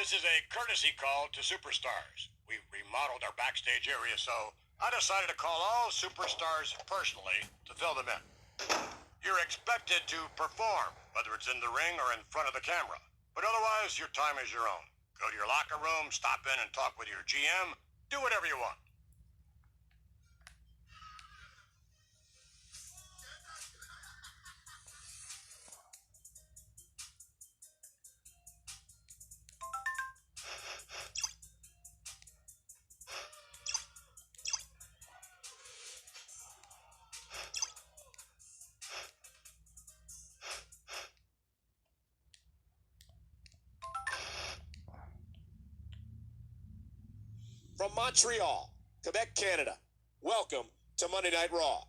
This is a courtesy call to superstars. We remodeled our backstage area, so I decided to call all superstars personally to fill them in. You're expected to perform, whether it's in the ring or in front of the camera. But otherwise, your time is your own. Go to your locker room, stop in and talk with your GM, do whatever you want. From Montreal, Quebec, Canada, welcome to Monday Night Raw.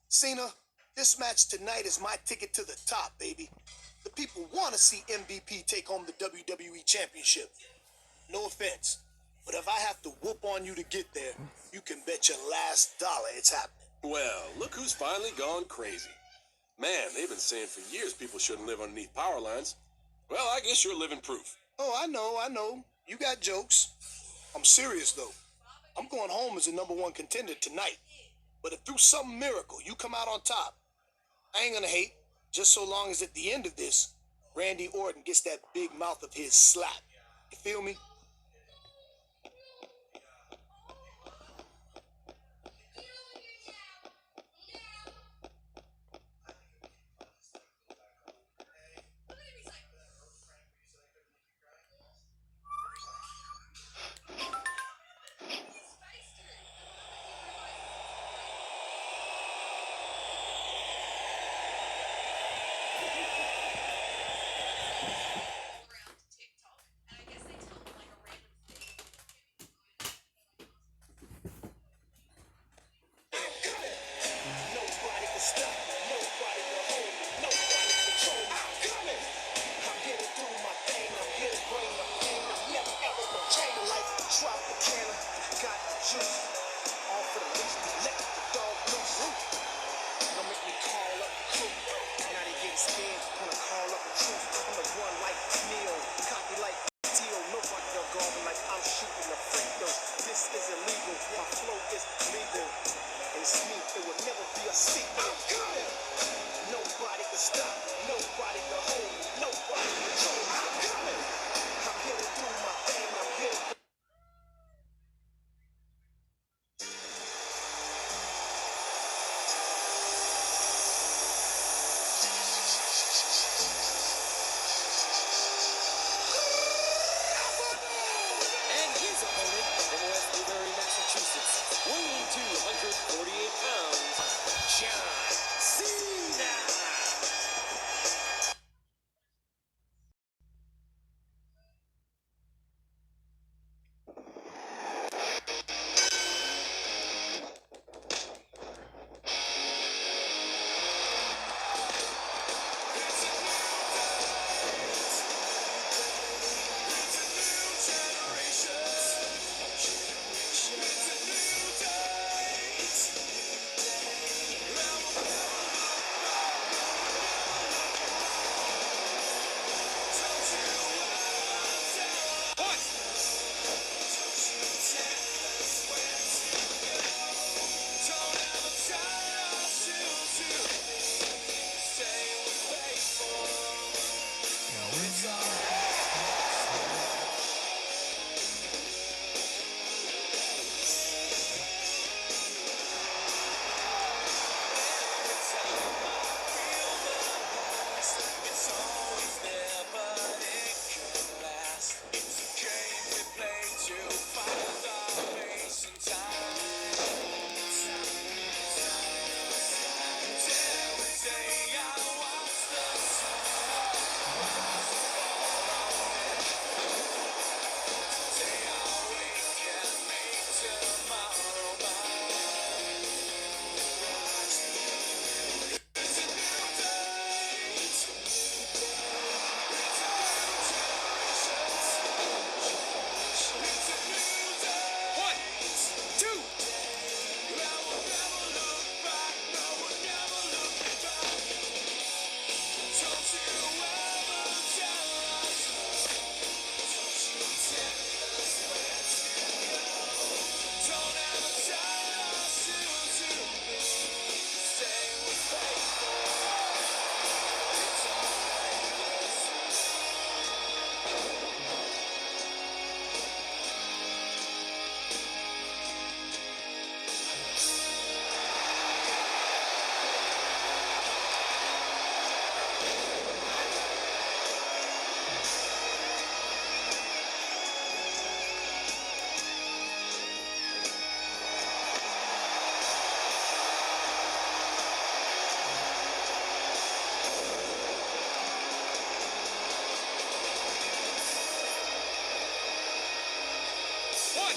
Cena, this match tonight is my ticket to the top, baby. The people want to see MVP take home the WWE Championship. No offense, but if I have to whoop on you to get there, you can bet your last dollar it's happening. Well, look who's finally gone crazy. Man, they've been saying for years people shouldn't live underneath power lines. Well, I guess you're living proof. Oh, I know. You got jokes. I'm serious, though. I'm going home as the #1 contender tonight. But if through some miracle you come out on top, I ain't gonna hate, just so long as at the end of this, Randy Orton gets that big mouth of his slapped. You feel me? Weighing 248 pounds, John Cena.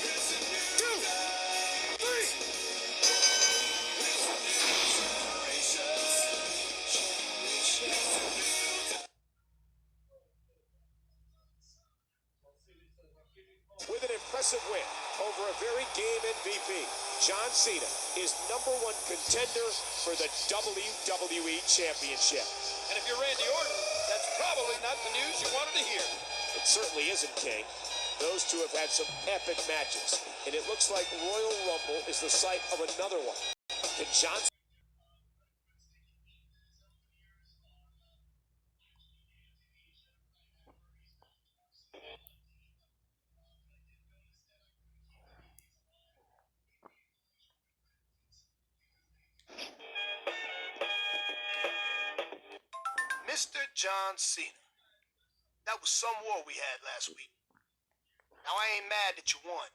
two, three. With an impressive win over a very game MVP, John Cena is #1 contender for the WWE Championship. And if you're Randy Orton, that's probably not the news you wanted to hear. It certainly isn't, King. Those two have had some epic matches, and it looks like Royal Rumble is the site of another one. Can John Mr. John Cena. That was some war we had last week. Now, I ain't mad that you won,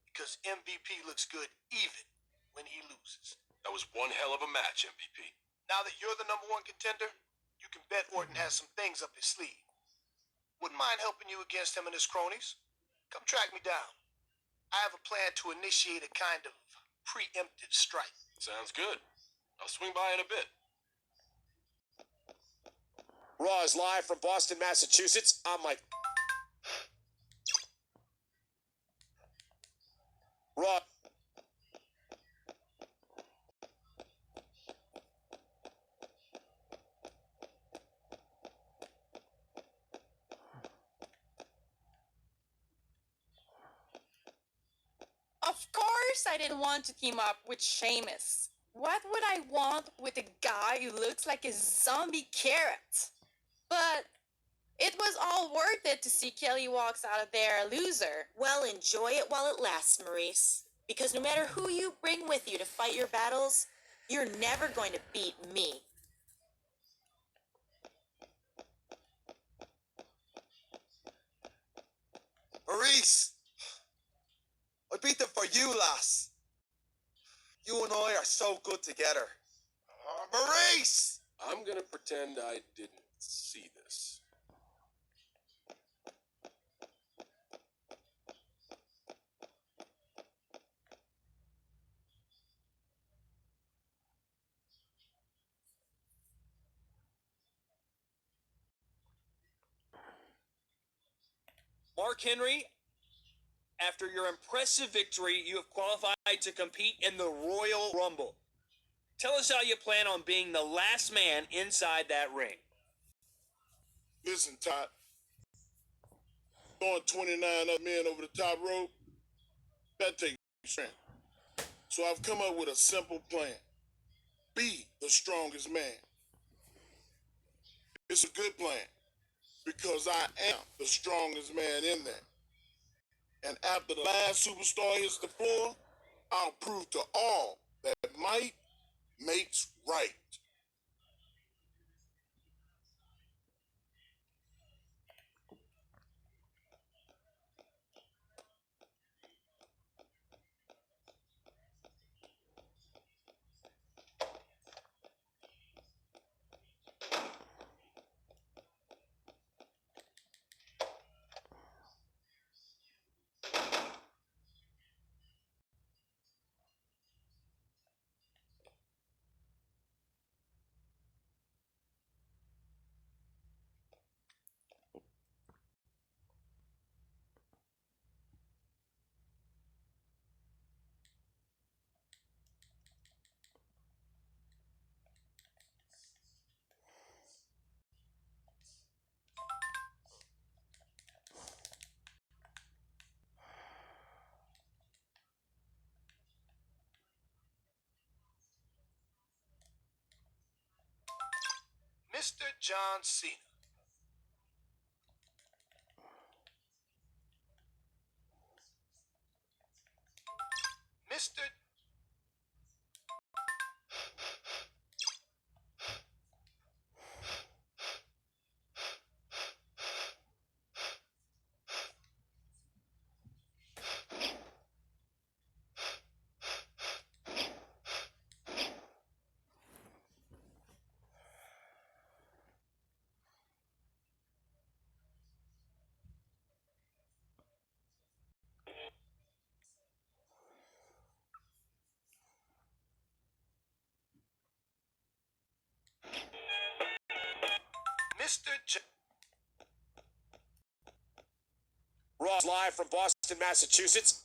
because MVP looks good even when he loses. That was one hell of a match, MVP. Now that you're the #1 contender, you can bet Orton has some things up his sleeve. Wouldn't mind helping you against him and his cronies. Come track me down. I have a plan to initiate a kind of preemptive strike. Sounds good. I'll swing by in a bit. Raw is live from Boston, Massachusetts. I'm Mike. Raw. Of course I didn't want to team up with Sheamus. What would I want with a guy who looks like a zombie carrot? But it was all worth it to see Kelly walks out of there a loser. Well, enjoy it while it lasts, Maurice. Because no matter who you bring with you to fight your battles, you're never going to beat me. Maurice! I beat them for you, lass. You and I are so good together. Maurice! I'm gonna pretend I didn't see this. Mark Henry, after your impressive victory, you have qualified to compete in the Royal Rumble. Tell us how you plan on being the last man inside that ring. Listen, Todd. Going 29 other men over the top rope, that takes strength. So I've come up with a simple plan. Be the strongest man. It's a good plan because I am the strongest man in there. And after the last superstar hits the floor, I'll prove to all that might makes right. Mr. John Cena. Mr. Mr. Raw's live from Boston, Massachusetts.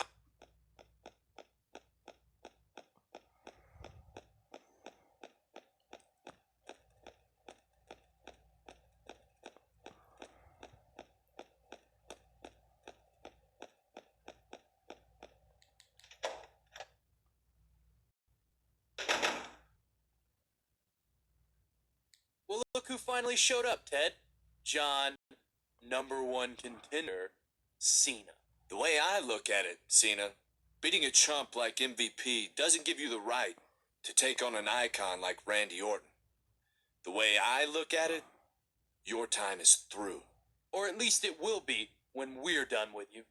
Well, look who finally showed up, Ted. John, #1 contender, Cena. The way I look at it, Cena, beating a chump like MVP doesn't give you the right to take on an icon like Randy Orton. The way I look at it, your time is through. Or at least it will be when we're done with you.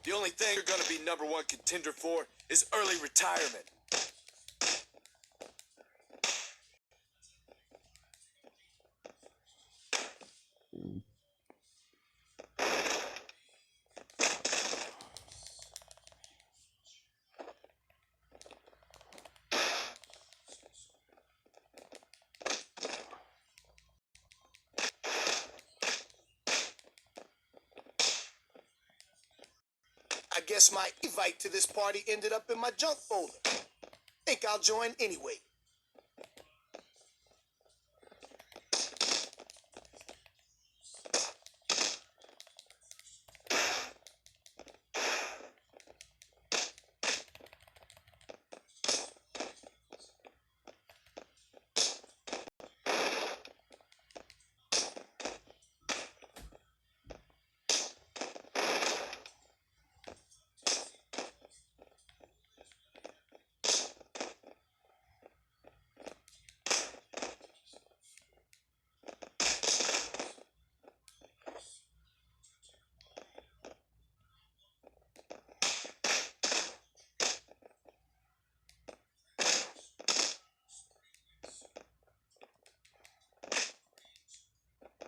The only thing you're gonna be #1 contender for is early retirement. I guess my invite to this party ended up in my junk folder. Think I'll join anyway.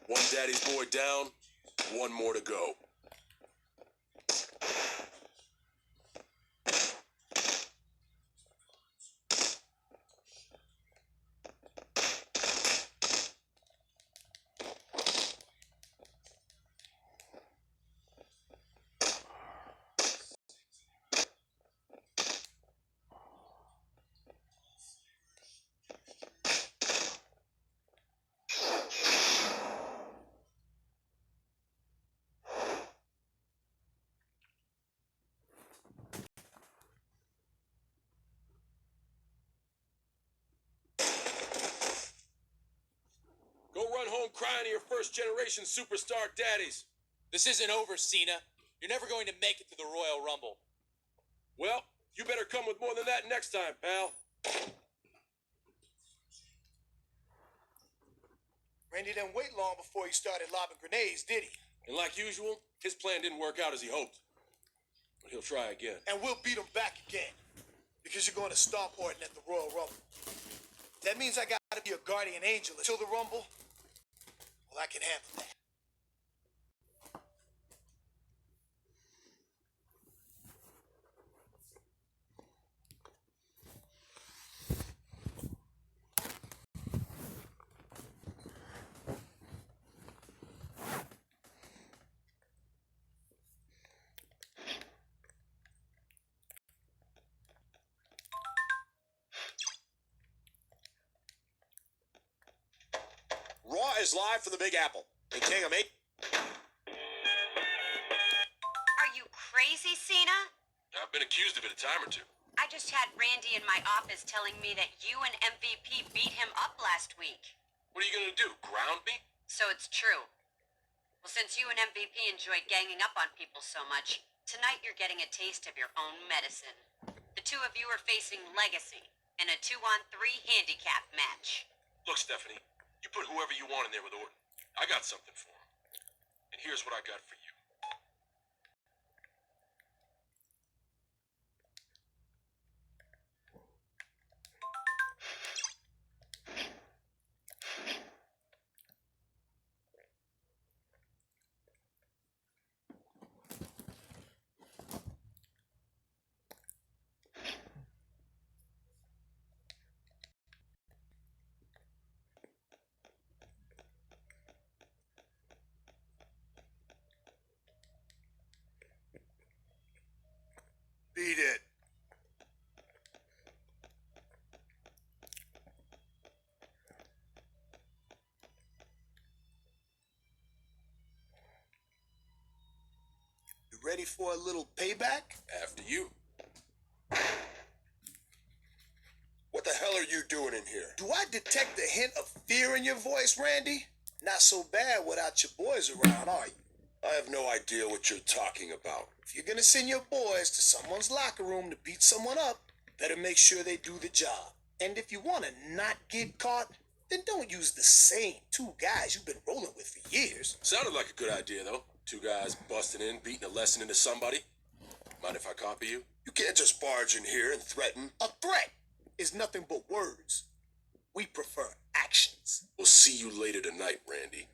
One daddy's boy down, one more to go. Go run home crying to your first-generation superstar daddies. This isn't over, Cena. You're never going to make it to the Royal Rumble. Well, you better come with more than that next time, pal. Randy didn't wait long before he started lobbing grenades, did he? And like usual, his plan didn't work out as he hoped. But he'll try again. And we'll beat him back again. Because you're going to stomp Orton at the Royal Rumble. That means I got to be a guardian angel until the Rumble. Well, I can handle that. Raw is live from the Big Apple. And King of Me. Are you crazy, Cena? I've been accused of it a time or two. I just had Randy in my office telling me that you and MVP beat him up last week. What are you gonna do, ground me? So it's true. Well, since you and MVP enjoy ganging up on people so much, tonight you're getting a taste of your own medicine. The two of you are facing Legacy in a 2-on-3 handicap match. Look, Stephanie, you put whoever you want in there with Orton. I got something for him. And here's what I got for you. ready for a little payback? After you. What the hell are you doing in here? Do I detect a hint of fear in your voice, Randy? Not so bad without your boys around, are you? I have no idea what you're talking about. If you're gonna send your boys to someone's locker room to beat someone up, better make sure they do the job. And if you wanna not get caught, then don't use the same two guys you've been rolling with for years. Sounded like a good idea, though. Two guys busting in, beating a lesson into somebody. Mind if I copy you? You can't just barge in here and threaten. A threat is nothing but words. We prefer actions. We'll see you later tonight, Randy.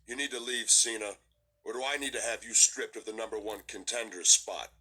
You need to leave, Cena. Or do I need to have you stripped of the #1 contender spot?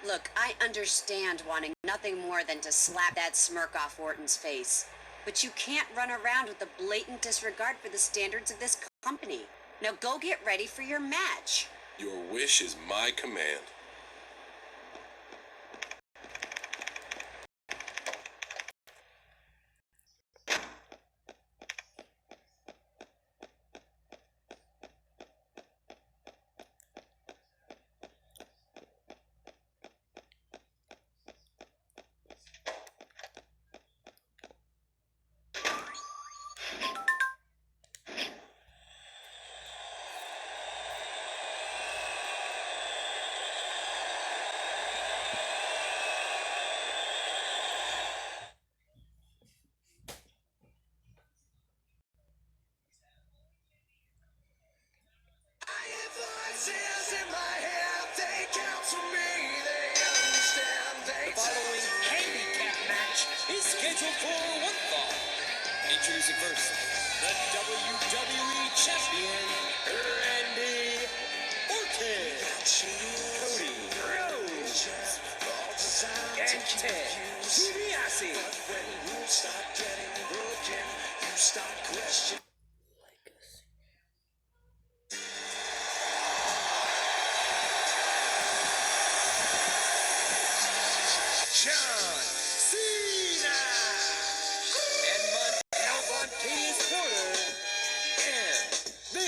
Look, I understand wanting nothing more than to slap that smirk off Orton's face. But you can't run around with a blatant disregard for the standards of this company. Now go get ready for your match. Your wish is my command. Introducing first, the WWE Champion, Randy Orton, Cody Rhodes, and Ted DiBiase. John Cena and Monteith Porter, MVP.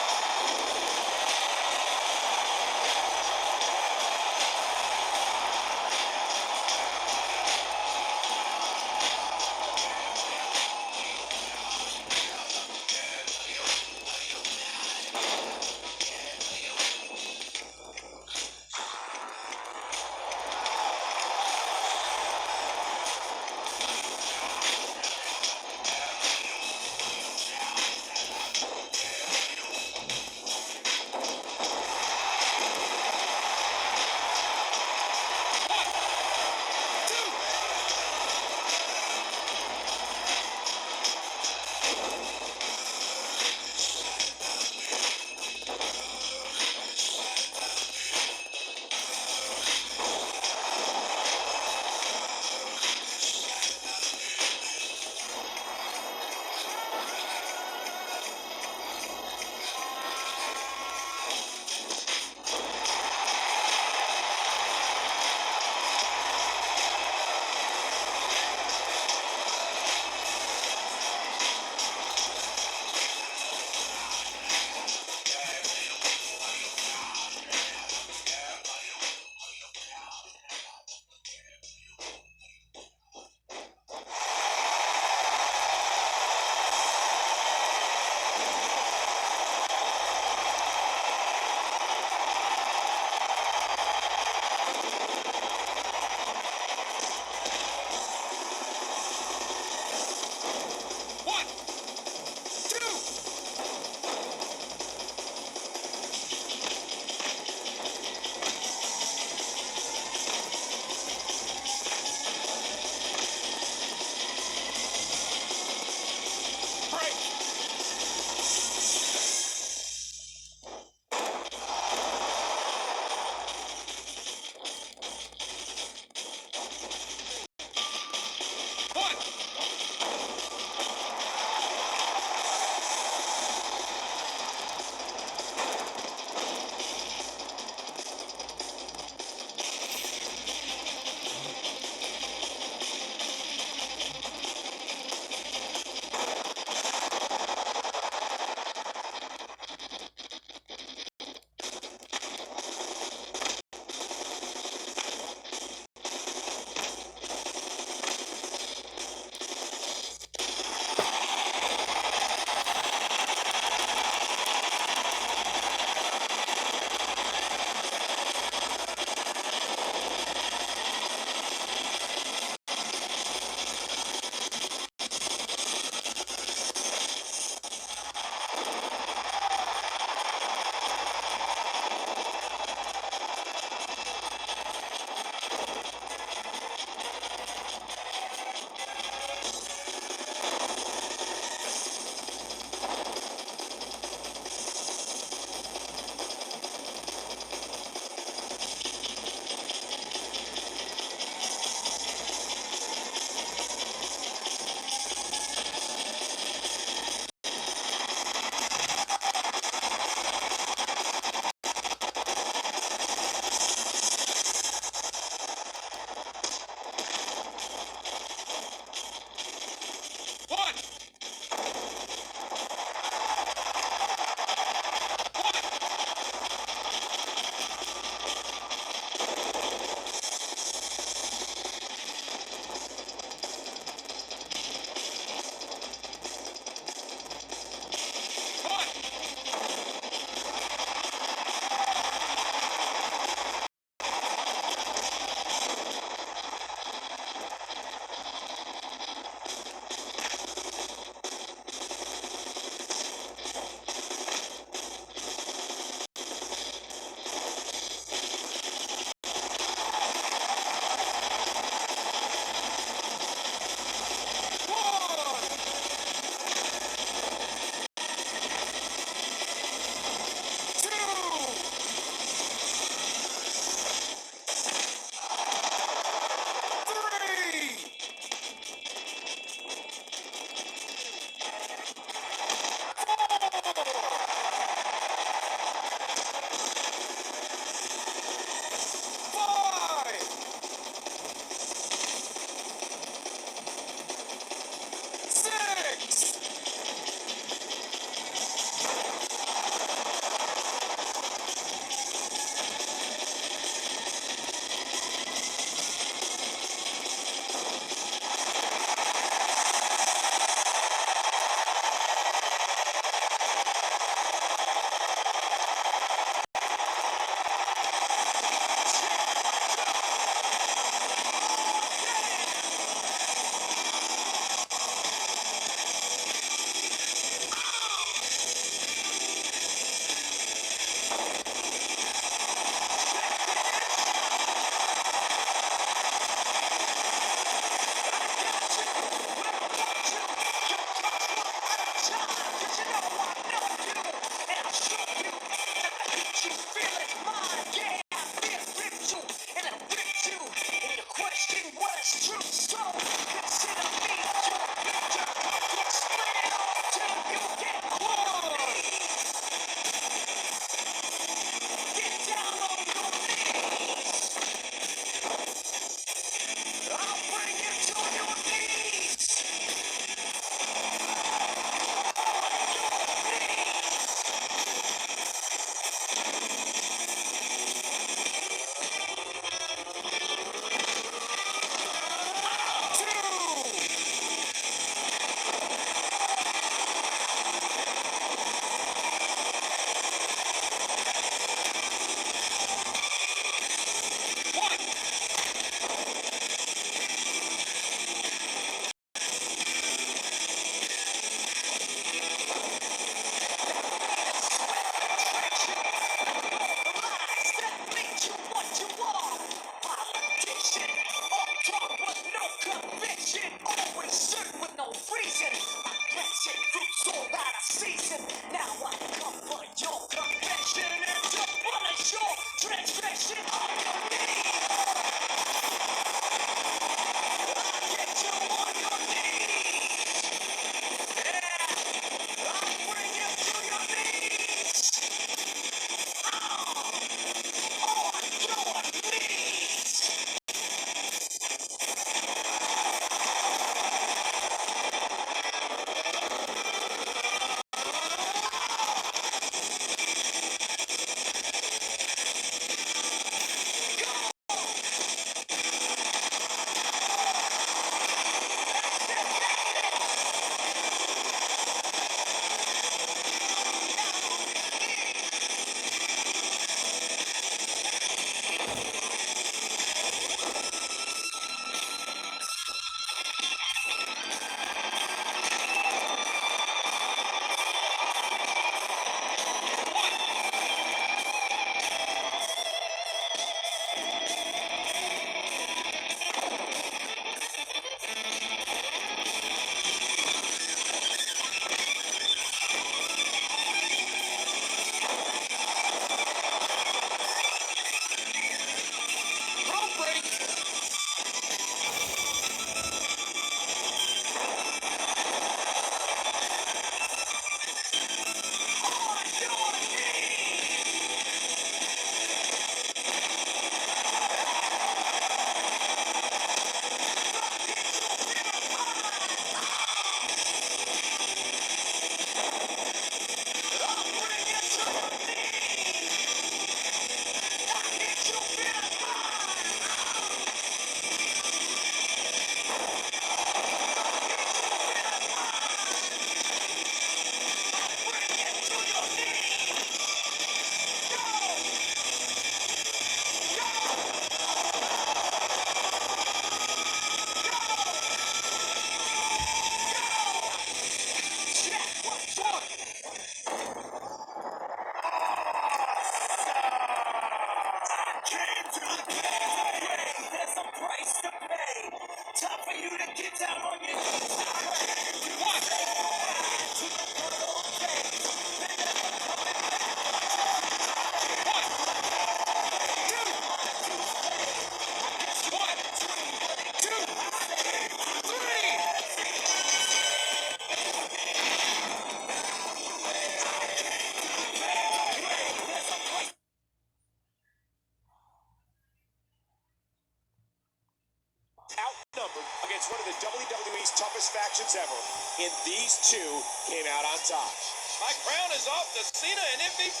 interactions ever, and these two came out on top. My crown is off to Cena and MVP.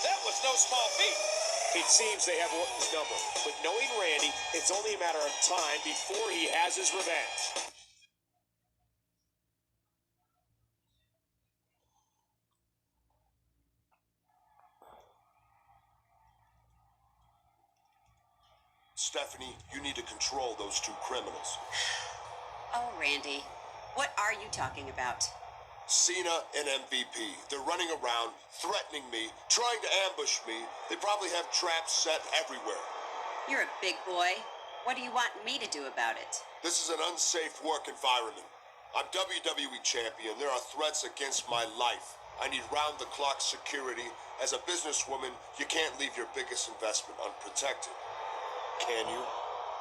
That was no small feat. It seems they have Orton's number, but knowing Randy, it's only a matter of time before he has his revenge. Stephanie, you need to control those two criminals. Oh, Randy, what are you talking about? Cena and MVP. They're running around, threatening me, trying to ambush me. They probably have traps set everywhere. You're a big boy. What do you want me to do about it? This is an unsafe work environment. I'm WWE champion. There are threats against my life. I need round-the-clock security. As a businesswoman, you can't leave your biggest investment unprotected. Can you?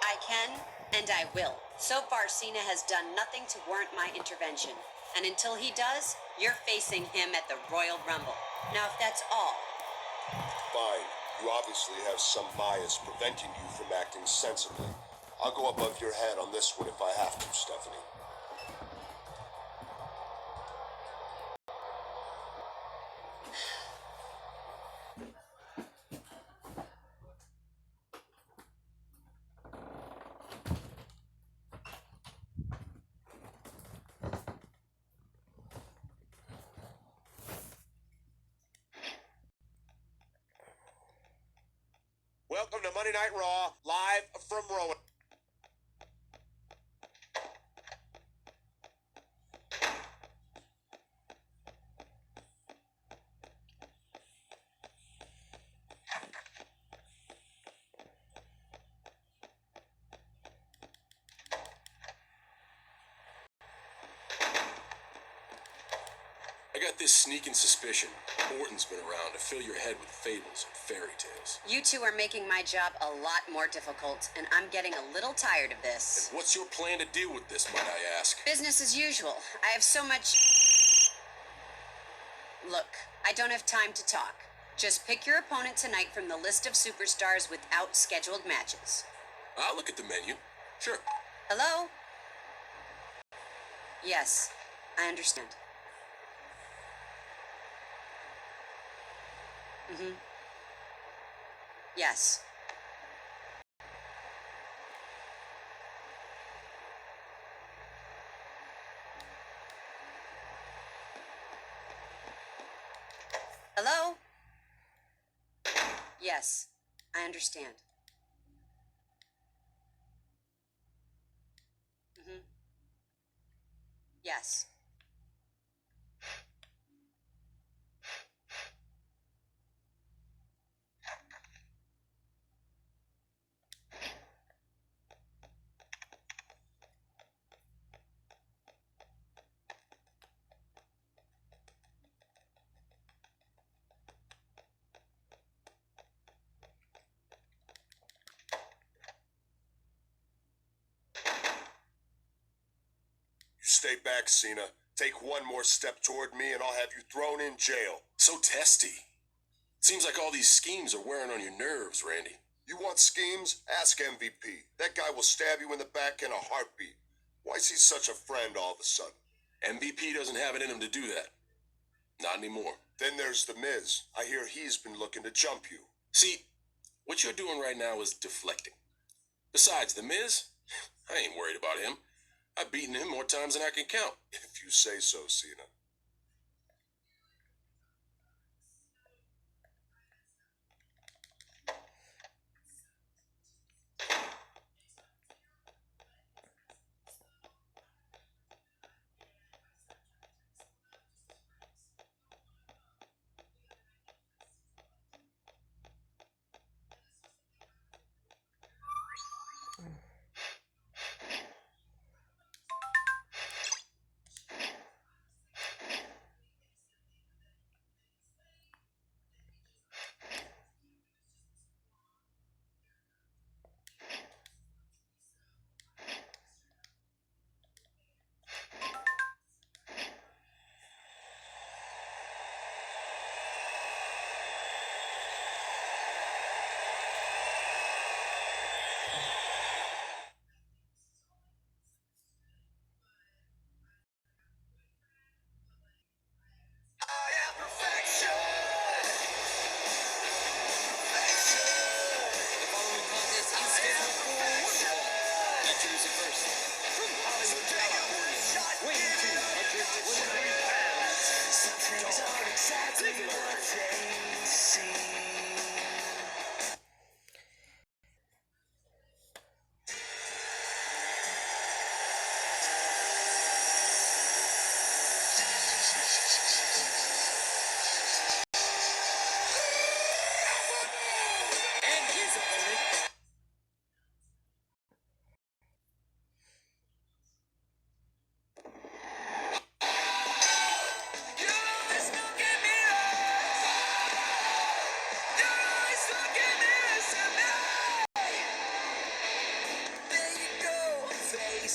I can, and I will. So far, Cena has done nothing to warrant my intervention. And until he does, you're facing him at the Royal Rumble. Now, if that's all. Fine. You obviously have some bias preventing you from acting sensibly. I'll go above your head on this one if I have to, Stephanie. Welcome to Monday Night Raw, live from Rowan. I got this sneaking suspicion Orton's been around to fill your head with fables and fairy tales. You two are making my job a lot more difficult, and I'm getting a little tired of this. And what's your plan to deal with this, might I ask? Business as usual. I have so much... Look, I don't have time to talk. Just pick your opponent tonight from the list of superstars without scheduled matches. I'll look at the menu. Sure. Hello? Yes, I understand. Mm-hmm. Yes. Hello? Yes, I understand. Mm-hmm. Yes. Stay back, Cena. Take one more step toward me and I'll have you thrown in jail. So testy. Seems like all these schemes are wearing on your nerves, Randy. You want schemes? Ask MVP. That guy will stab you in the back in a heartbeat. Why is he such a friend all of a sudden? MVP doesn't have it in him to do that. Not anymore. Then there's The Miz. I hear he's been looking to jump you. See, what you're doing right now is deflecting. Besides, The Miz, I ain't worried about him. I've beaten him more times than I can count. If you say so, Cena.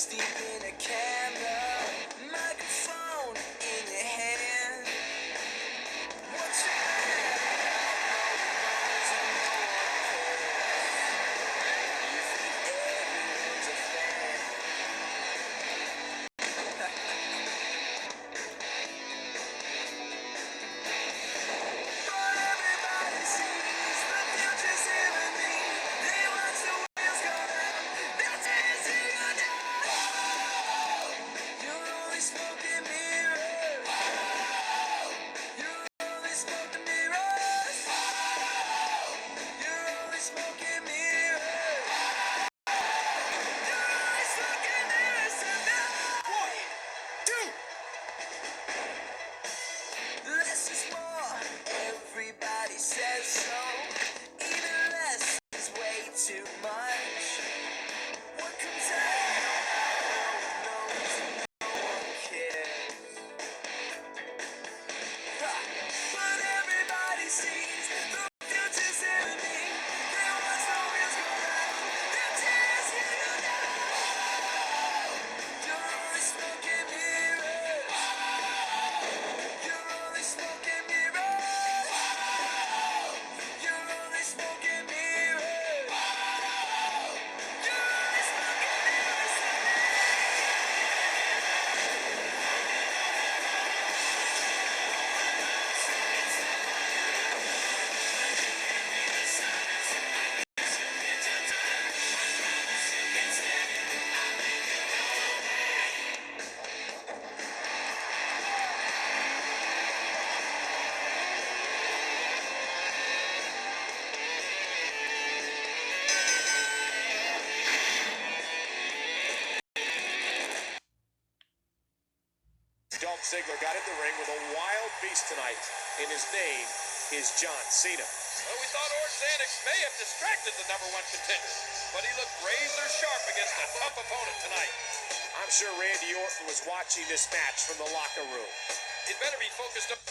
deep in a camera, microphone in your hand. What's your plan? You think everyone's a fan. But everybody sees the future's here with me. They watch the wheels go round. They'll dance to you now. You're only smoke and mirrors. You're only smoke and mirrors. You're only smoke and mirrors. You're only smoke and mirrors tonight. 1, 2. Less is more. Everybody says so. Even less is way too much. What comes out? No one knows. No one cares. But everybody sees the future's in me. They watch the wheels go round. They'll dance you now. You're only smoke and mirrors. You're only smoke and mirrors. You're only smoke and mirrors. You're only smoke and mirrors Dolph Ziggler got in the ring with a wild beast tonight, and his name is John Cena. Well, we thought Orzanix may have distracted the #1 contender, but he looked razor sharp against a tough opponent tonight. I'm sure Randy Orton was watching this match from the locker room. He'd better be focused up.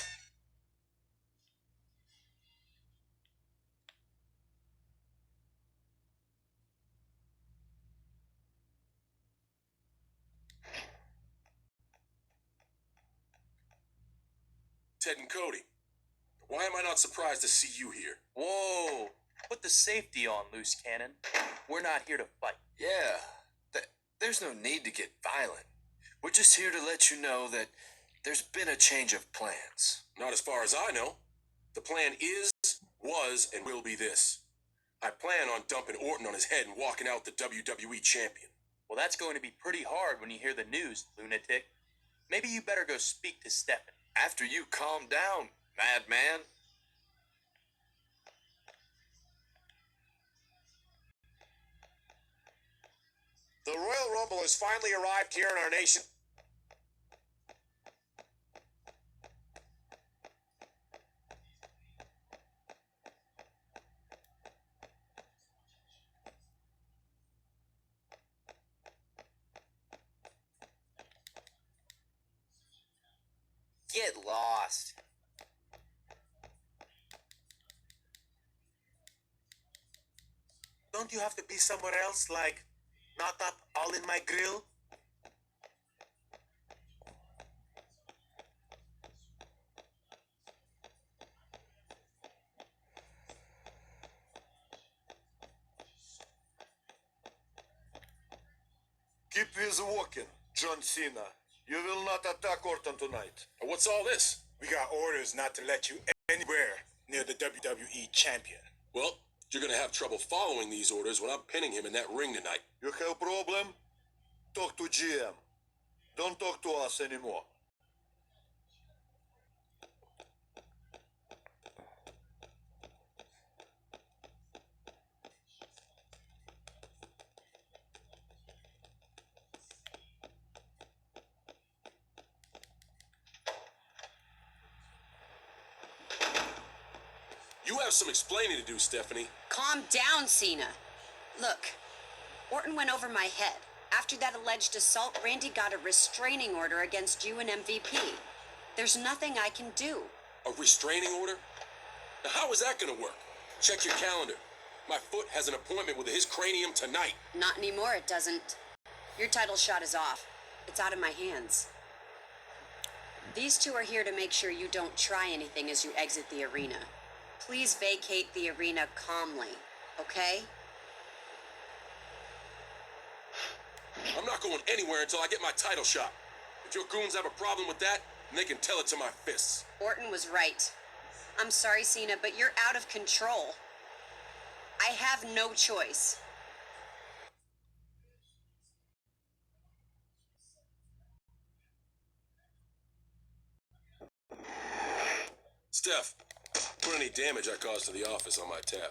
Ted and Cody, why am I not surprised to see you here? Whoa! Put the safety on, loose cannon. We're not here to fight. Yeah, there's no need to get violent. We're just here to let you know that there's been a change of plans. Not as far as I know. The plan is, was, and will be this. I plan on dumping Orton on his head and walking out the WWE champion. Well, that's going to be pretty hard when you hear the news, lunatic. Maybe you better go speak to Stephanie. After you calm down, madman. The Royal Rumble has finally arrived here in our nation. Get lost. Don't you have to be somewhere else, like not up all in my grill? Keep with walking, John Cena. You will not attack Orton tonight. What's all this? We got orders not to let you anywhere near the WWE champion. Well, you're gonna have trouble following these orders when I'm pinning him in that ring tonight. You have problem? Talk to GM. Don't talk to us anymore. You have some explaining to do, Stephanie. Calm down, Cena. Look, Orton went over my head. After that alleged assault, Randy got a restraining order against you and MVP. There's nothing I can do. A restraining order? Now, how is that gonna work? Check your calendar. My foot has an appointment with his cranium tonight. Not anymore, it doesn't. Your title shot is off. It's out of my hands. These two are here to make sure you don't try anything as you exit the arena. Please vacate the arena calmly, okay? I'm not going anywhere until I get my title shot. If your goons have a problem with that, then they can tell it to my fists. Orton was right. I'm sorry, Cena, but you're out of control. I have no choice. Steph, put any damage I caused to the office on my tab.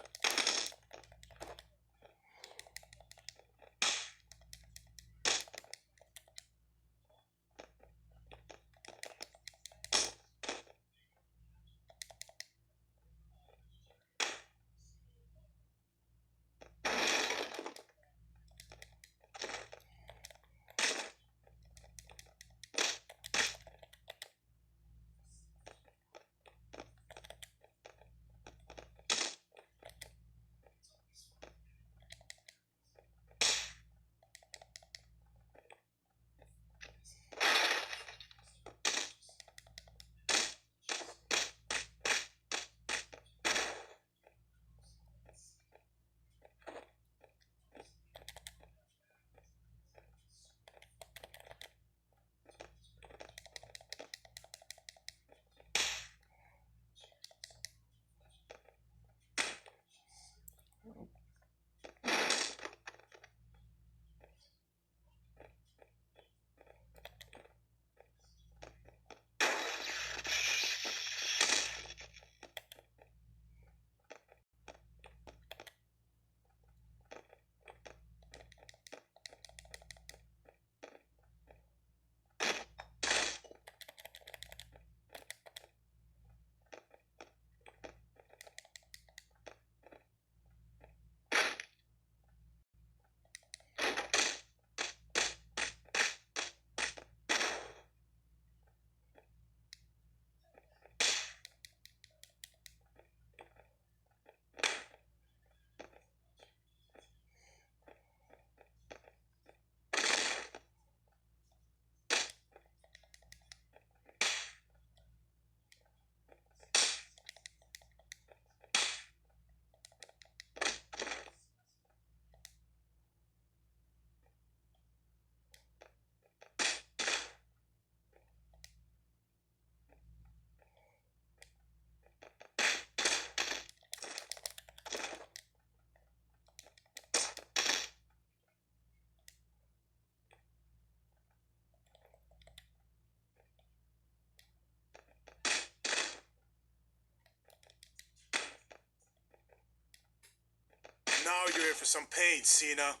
Now you're here for some pain, Cena.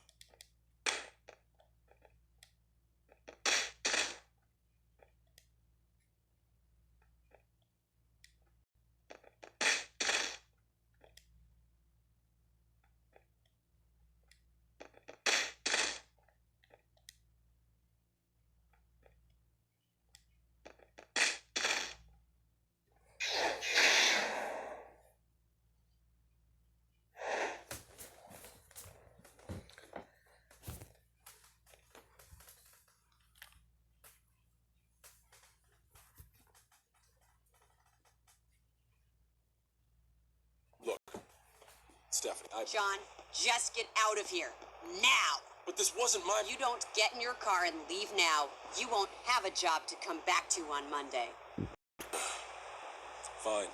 Stephanie, John, just get out of here. Now! But this wasn't my... You don't get in your car and leave now. You won't have a job to come back to on Monday. Fine.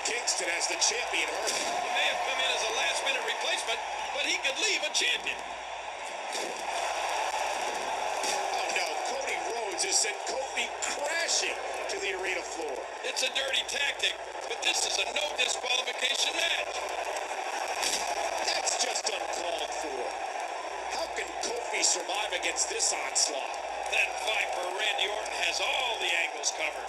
Kingston as the champion. He may have come in as a last-minute replacement, but he could leave a champion. Oh no, Cody Rhodes has sent Kofi crashing to the arena floor. It's a dirty tactic. but this is a no disqualification match. That's just uncalled for. How can Kofi survive against this onslaught? That Viper Randy Orton has all the angles covered.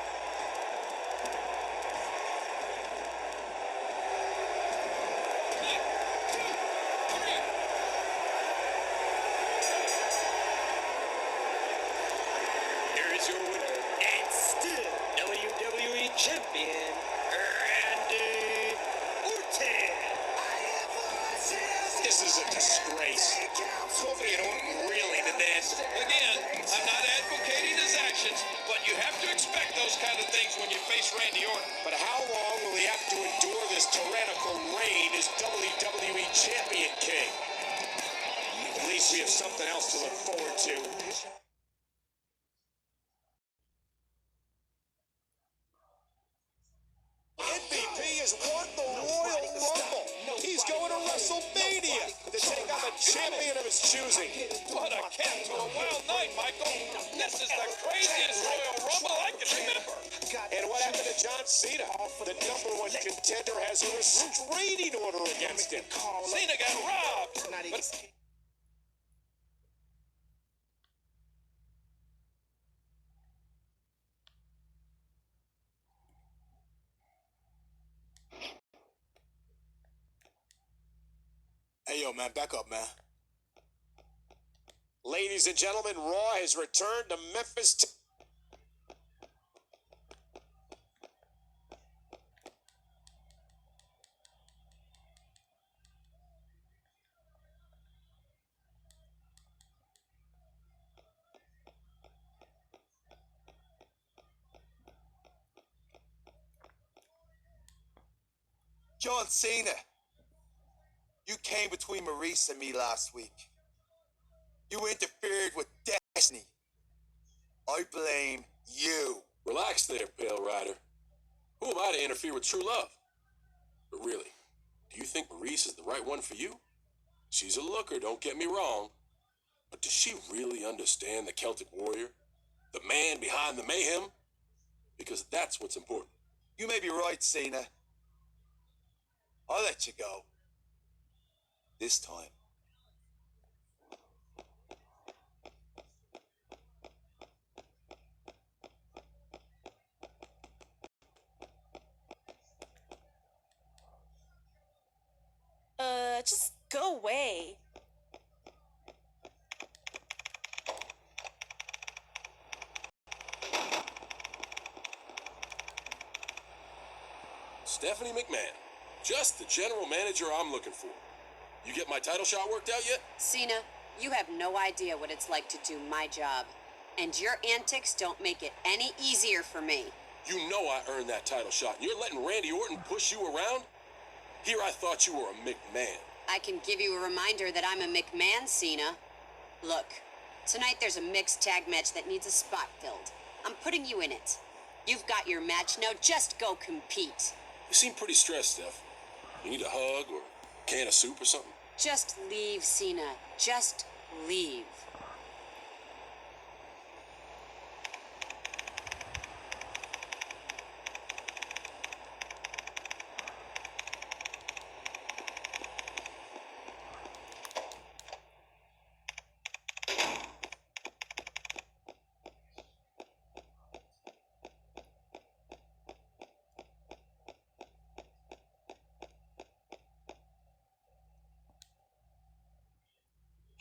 Here is your winner, and still WWE Champion, Randy Orton. This is a disgrace. Kofi and Orton really the this. Again, I'm not advocating his actions, but you have to expect those kind of things when you face Randy Orton. But how long will he have to endure this tyrannical reign as WWE Champion King? At least we have something else to look forward to. MVP has won the Royal Rumble. He's going to WrestleMania to take on the champion of his choosing. What a cap to a wild night, Michael. This is the craziest Royal Rumble I can remember. And what happened to John Cena? The number one contender has a restraining order against him. Cena got robbed. But Hey, yo, man, back up, man. Ladies and gentlemen, Raw has returned to Memphis. John Cena, you came between Maurice and me last week. You interfered with destiny. I blame you. Relax there, Pale Rider. Who am I to interfere with true love? But really, do you think Maurice is the right one for you? She's a looker, don't get me wrong. But does she really understand the Celtic warrior? The man behind the mayhem? Because that's what's important. You may be right, Cena. I'll let you go. This time. Just go away. Stephanie McMahon. Just the general manager I'm looking for. You get my title shot worked out yet? Cena, you have no idea what it's like to do my job. And your antics don't make it any easier for me. You know I earned that title shot, and you're letting Randy Orton push you around? Here I thought you were a McMahon. I can give you a reminder that I'm a McMahon, Cena. Look, tonight there's a mixed tag match that needs a spot filled. I'm putting you in it. You've got your match, now just go compete. You seem pretty stressed, Steph. You need a hug or a can of soup or something? Just leave, Cena. Just leave.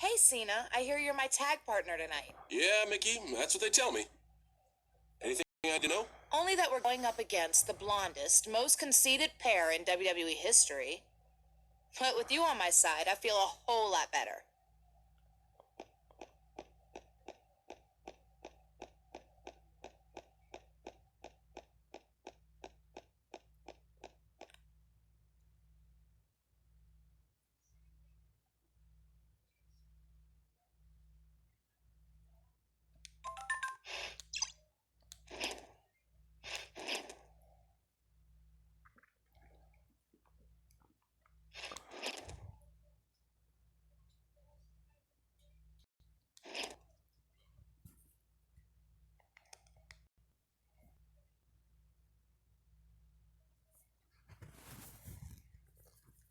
Hey, Cena, I hear you're my tag partner tonight. Yeah, Mickey, that's what they tell me. Anything I need to know? Only that we're going up against the blondest, most conceited pair in WWE history. But with you on my side, I feel a whole lot better.